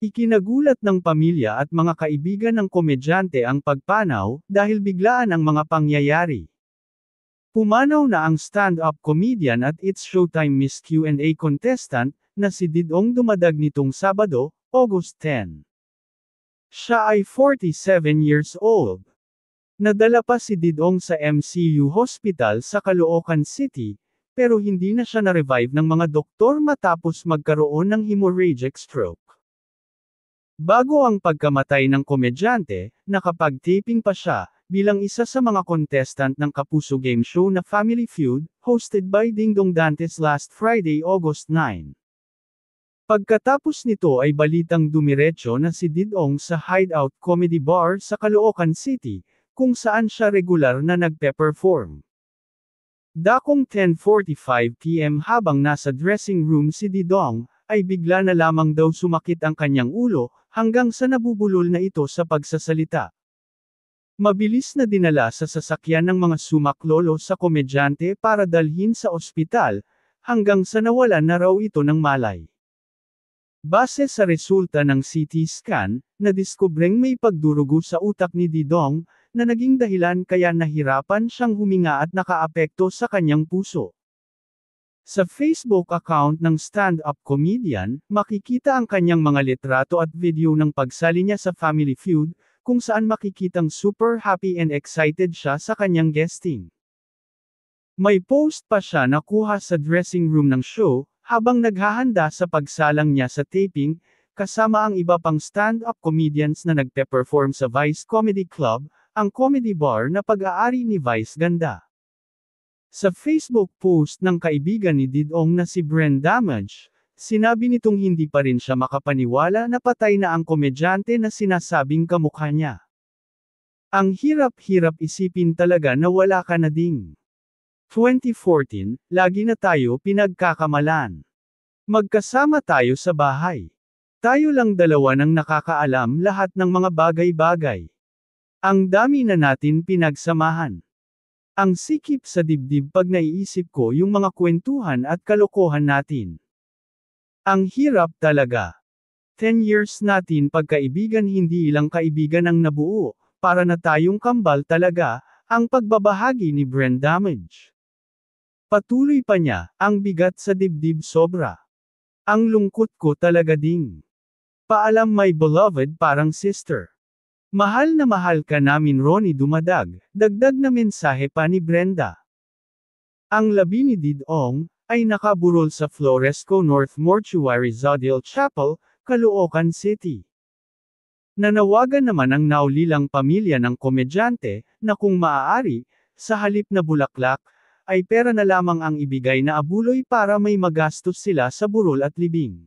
Ikinagulat ng pamilya at mga kaibigan ng komedyante ang pagpanaw, dahil biglaan ang mga pangyayari. Pumanaw na ang stand-up comedian at It's Showtime Miss Q&A contestant, na si Didong dumadag nitong Sabado, August 10. Siya ay 47 years old. Nadala pa si Didong sa MCU Hospital sa Caloocan City, pero hindi na siya na-revive ng mga doktor matapos magkaroon ng hemorrhagic stroke. Bago ang pagkamatay ng komedyante, nakapag-taping pa siya, bilang isa sa mga contestant ng Kapuso game show na Family Feud, hosted by Dingdong Dantes last Friday, August 9. Pagkatapos nito ay balitang dumiretso na si Didong sa Hideout Comedy Bar sa Caloocan City, kung saan siya regular na nagpe-perform. Dakong 10:45 PM habang nasa dressing room si Didong, ay bigla na lamang daw sumakit ang kanyang ulo, hanggang sa nabubulol na ito sa pagsasalita. Mabilis na dinala sa sasakyan ng mga sumaklolo sa komedyante para dalhin sa ospital, hanggang sa nawalan na raw ito ng malay. Base sa resulta ng CT scan, nadiskubreng may pagdurugo sa utak ni Didong, na naging dahilan kaya nahirapan siyang huminga at nakaapekto sa kanyang puso. Sa Facebook account ng stand-up comedian, makikita ang kanyang mga litrato at video ng pagsali niya sa Family Feud, kung saan makikitang super happy and excited siya sa kanyang guesting. May post pa siya na kuha sa dressing room ng show, habang naghahanda sa pagsalang niya sa taping, kasama ang iba pang stand-up comedians na nagpe-perform sa Vice Comedy Club, ang comedy bar na pag-aari ni Vice Ganda. Sa Facebook post ng kaibigan ni Didong na si Bren Damage, sinabi nitong hindi pa rin siya makapaniwala na patay na ang komedyante na sinasabing kamukha niya. Ang hirap-hirap isipin talaga na wala ka na ding. 2014, lagi na tayo pinagkakamalan. Magkasama tayo sa bahay. Tayo lang dalawa nang nakakaalam lahat ng mga bagay-bagay. Ang dami na natin pinagsamahan. Ang sikip sa dibdib pag naiisip ko yung mga kwentuhan at kalokohan natin. Ang hirap talaga. 10 years natin pagkaibigan, hindi ilang kaibigan ang nabuo, para na tayong kambal talaga, ang pagbabahagi ni Bren Damage. Patuloy pa niya, ang bigat sa dibdib sobra. Ang lungkot ko talaga ding. Paalam my beloved parang sister. Mahal na mahal ka namin Ronnie dumadag, dagdag na mensahe pa ni Brenda. Ang labi ni Didong, ay nakaburol sa Floresco North Mortuary Zodiac Chapel, Caloocan City. Nanawagan naman ang naulilang pamilya ng komedyante, na kung maaari, sa halip na bulaklak, ay pera na lamang ang ibigay na abuloy para may magastos sila sa burol at libing.